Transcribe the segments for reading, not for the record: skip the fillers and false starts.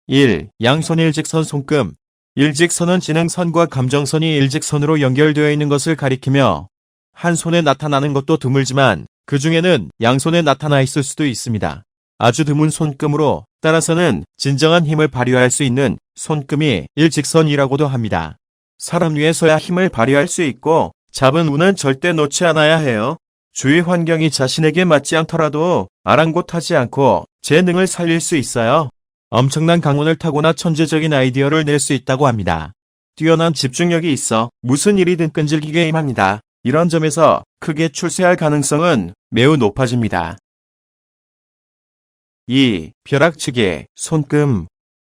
1. 양손 일직선 손금. 일직선은 지능선과 감정선이 일직선으로 연결되어 있는 것을 가리키며 한 손에 나타나는 것도 드물지만 그 중에는 양손에 나타나 있을 수도 있습니다. 아주 드문 손금으로 따라서는 진정한 힘을 발휘할 수 있는 손금이 일직선이라고도 합니다. 사람 위에서야 힘을 발휘할 수 있고 잡은 운은 절대 놓지 않아야 해요. 주위 환경이 자신에게 맞지 않더라도 아랑곳하지 않고 재능을 살릴 수 있어요. 엄청난 강운을 타고나 천재적인 아이디어를 낼 수 있다고 합니다. 뛰어난 집중력이 있어 무슨 일이든 끈질기게 임합니다. 이런 점에서 크게 출세할 가능성은 매우 높아집니다. 2. 벼락치기, 손금.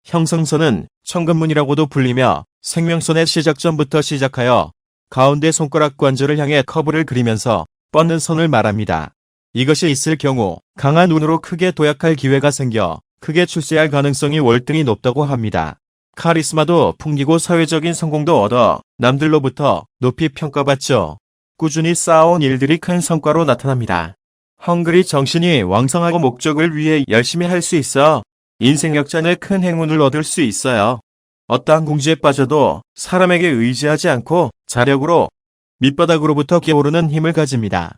형성선은 천금문이라고도 불리며 생명선의 시작점부터 시작하여 가운데 손가락 관절을 향해 커브를 그리면서 뻗는 선을 말합니다. 이것이 있을 경우 강한 운으로 크게 도약할 기회가 생겨 크게 출세할 가능성이 월등히 높다고 합니다. 카리스마도 풍기고 사회적인 성공도 얻어 남들로부터 높이 평가받죠. 꾸준히 쌓아온 일들이 큰 성과로 나타납니다. 헝그리 정신이 왕성하고 목적을 위해 열심히 할 수 있어 인생 역전에 큰 행운을 얻을 수 있어요. 어떠한 궁지에 빠져도 사람에게 의지하지 않고 자력으로 밑바닥으로부터 기어오르는 힘을 가집니다.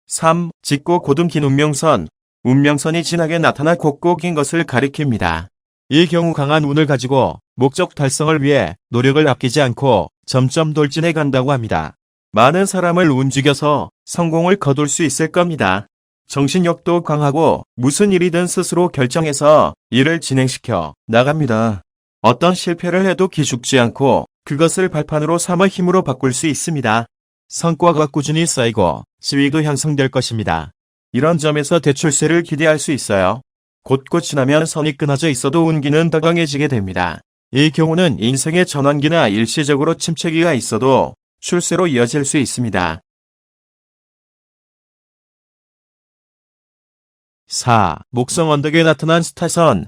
3. 짙고 고듬 긴 운명선. 운명선이 진하게 나타나 곱고 긴 것을 가리킵니다. 이 경우 강한 운을 가지고 목적 달성을 위해 노력을 아끼지 않고 점점 돌진해 간다고 합니다. 많은 사람을 움직여서 성공을 거둘 수 있을 겁니다. 정신력도 강하고 무슨 일이든 스스로 결정해서 일을 진행시켜 나갑니다. 어떤 실패를 해도 기죽지 않고 그것을 발판으로 삼아 힘으로 바꿀 수 있습니다. 성과가 꾸준히 쌓이고 지위도 향상될 것입니다. 이런 점에서 대출세를 기대할 수 있어요. 곧곧 지나면 선이 끊어져 있어도 운기는 더 강해지게 됩니다. 이 경우는 인생의 전환기나 일시적으로 침체기가 있어도 출세로 이어질 수 있습니다. 4. 목성 언덕에 나타난 스타선.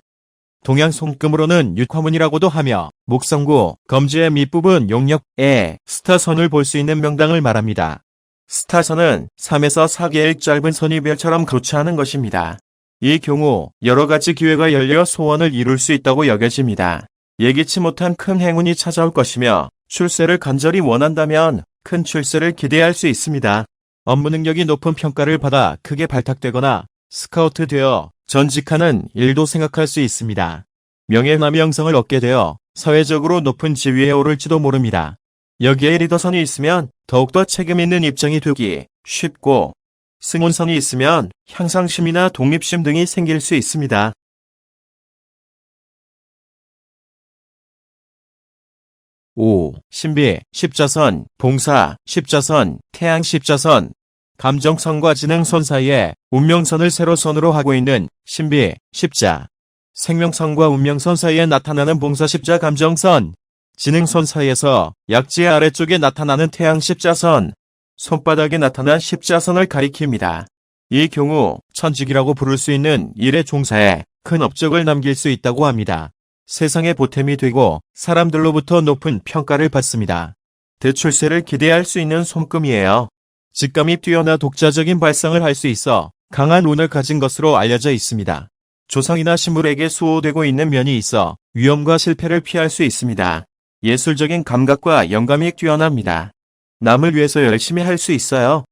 동양 손금으로는 육화문이라고도 하며 목성구, 검지의 밑부분 용역에 스타선을 볼 수 있는 명당을 말합니다. 스타선은 3에서 4개의 짧은 선이 별처럼 교차하는 것입니다. 이 경우 여러 가지 기회가 열려 소원을 이룰 수 있다고 여겨집니다. 예기치 못한 큰 행운이 찾아올 것이며 출세를 간절히 원한다면 큰 출세를 기대할 수 있습니다. 업무 능력이 높은 평가를 받아 크게 발탁되거나 스카우트 되어 전직하는 일도 생각할 수 있습니다. 명예나 명성을 얻게 되어 사회적으로 높은 지위에 오를지도 모릅니다. 여기에 리더선이 있으면 더욱더 책임 있는 입장이 되기 쉽고 승혼선이 있으면 향상심이나 독립심 등이 생길 수 있습니다. 5. 신비, 십자선, 봉사, 십자선, 태양 십자선. 감정선과 지능선 사이에 운명선을 세로선으로 하고 있는 신비, 십자. 생명선과 운명선 사이에 나타나는 봉사 십자 감정선. 지능선 사이에서 약지의 아래쪽에 나타나는 태양 십자선. 손바닥에 나타난 십자선을 가리킵니다. 이 경우 천직이라고 부를 수 있는 일의 종사에 큰 업적을 남길 수 있다고 합니다. 세상의 보탬이 되고 사람들로부터 높은 평가를 받습니다. 대출세를 기대할 수 있는 손금이에요. 직감이 뛰어나 독자적인 발상을 할 수 있어 강한 운을 가진 것으로 알려져 있습니다. 조상이나 신물에게 수호되고 있는 면이 있어 위험과 실패를 피할 수 있습니다. 예술적인 감각과 영감이 뛰어납니다. 남을 위해서 열심히 할 수 있어요.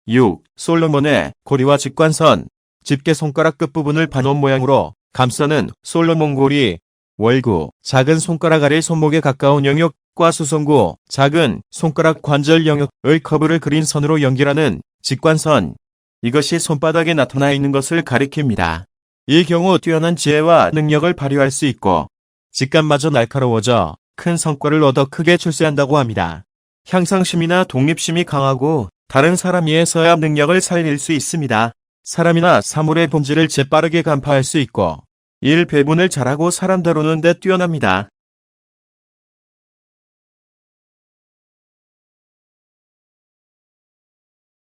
6. 솔로몬의 고리와 직관선. 집게 손가락 끝부분을 반원 모양으로 감싸는 솔로몬 고리. 월구, 작은 손가락 아래 손목에 가까운 영역과 수성구, 작은 손가락 관절 영역의 커브를 그린 선으로 연결하는 직관선. 이것이 손바닥에 나타나 있는 것을 가리킵니다. 이 경우 뛰어난 지혜와 능력을 발휘할 수 있고 직감마저 날카로워져 큰 성과를 얻어 크게 출세한다고 합니다. 향상심이나 독립심이 강하고 다른 사람 위에서야 능력을 살릴 수 있습니다. 사람이나 사물의 본질을 재빠르게 간파할 수 있고 일 배분을 잘하고 사람 다루는 데 뛰어납니다.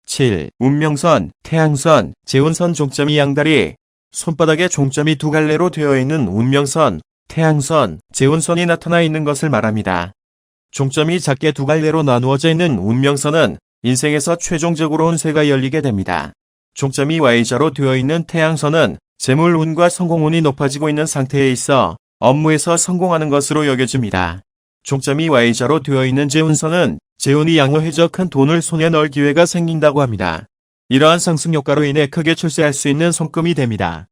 7. 운명선, 태양선, 재운선 종점이 양다리. 손바닥에 종점이 두 갈래로 되어 있는 운명선, 태양선, 재운선이 나타나 있는 것을 말합니다. 종점이 작게 두 갈래로 나누어져 있는 운명선은 인생에서 최종적으로 운세가 열리게 됩니다. 종점이 Y자로 되어 있는 태양선은 재물 운과 성공 운이 높아지고 있는 상태에 있어 업무에서 성공하는 것으로 여겨집니다. 종점이 Y자로 되어 있는 재운선은 재운이 양호해져 큰 돈을 손에 넣을 기회가 생긴다고 합니다. 이러한 상승 효과로 인해 크게 출세할 수 있는 손금이 됩니다.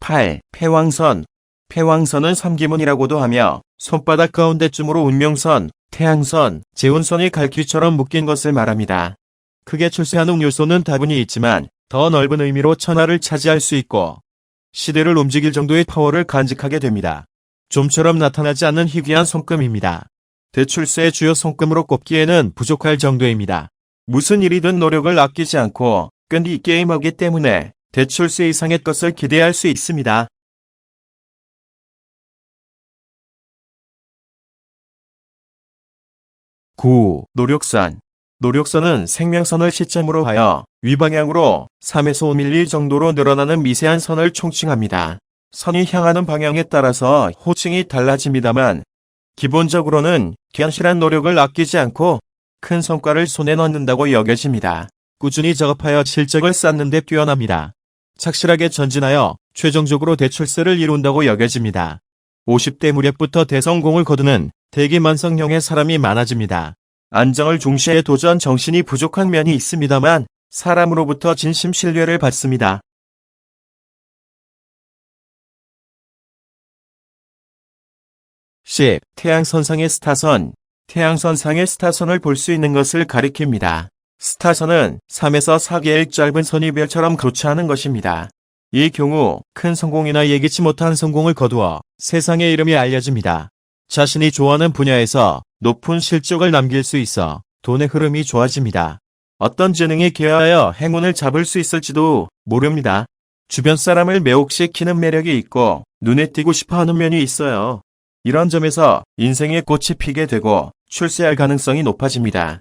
8. 패왕선. 패왕선은 삼기문이라고도 하며 손바닥 가운데쯤으로 운명선, 태양선, 재운선이 갈퀴처럼 묶인 것을 말합니다. 크게 출세하는 요소는 다분히 있지만 더 넓은 의미로 천하를 차지할 수 있고 시대를 움직일 정도의 파워를 간직하게 됩니다. 좀처럼 나타나지 않는 희귀한 손금입니다. 대출세의 주요 손금으로 꼽기에는 부족할 정도입니다. 무슨 일이든 노력을 아끼지 않고 끈기 있게 임하기 때문에 대출세 이상의 것을 기대할 수 있습니다. 9. 노력선. 노력선은 생명선을 시점으로 하여 위방향으로 3에서 5mm 정도로 늘어나는 미세한 선을 총칭합니다. 선이 향하는 방향에 따라서 호칭이 달라집니다만 기본적으로는 견실한 노력을 아끼지 않고 큰 성과를 손에 넣는다고 여겨집니다. 꾸준히 작업하여 실적을 쌓는 데 뛰어납니다. 착실하게 전진하여 최종적으로 대출세를 이룬다고 여겨집니다. 50대 무렵부터 대성공을 거두는 대기만성형의 사람이 많아집니다. 안정을 중시해 도전 정신이 부족한 면이 있습니다만 사람으로부터 진심 신뢰를 받습니다. 10. 태양선상의 스타선. 태양선상의 스타선을 볼 수 있는 것을 가리킵니다. 스타선은 3에서 4개의 짧은 선이 별처럼 교차하는 것입니다. 이 경우 큰 성공이나 예기치 못한 성공을 거두어 세상의 이름이 알려집니다. 자신이 좋아하는 분야에서 높은 실적을 남길 수 있어 돈의 흐름이 좋아집니다. 어떤 재능에 기여하여 행운을 잡을 수 있을지도 모릅니다. 주변 사람을 매혹시키는 매력이 있고 눈에 띄고 싶어하는 면이 있어요. 이런 점에서 인생의 꽃이 피게 되고 출세할 가능성이 높아집니다.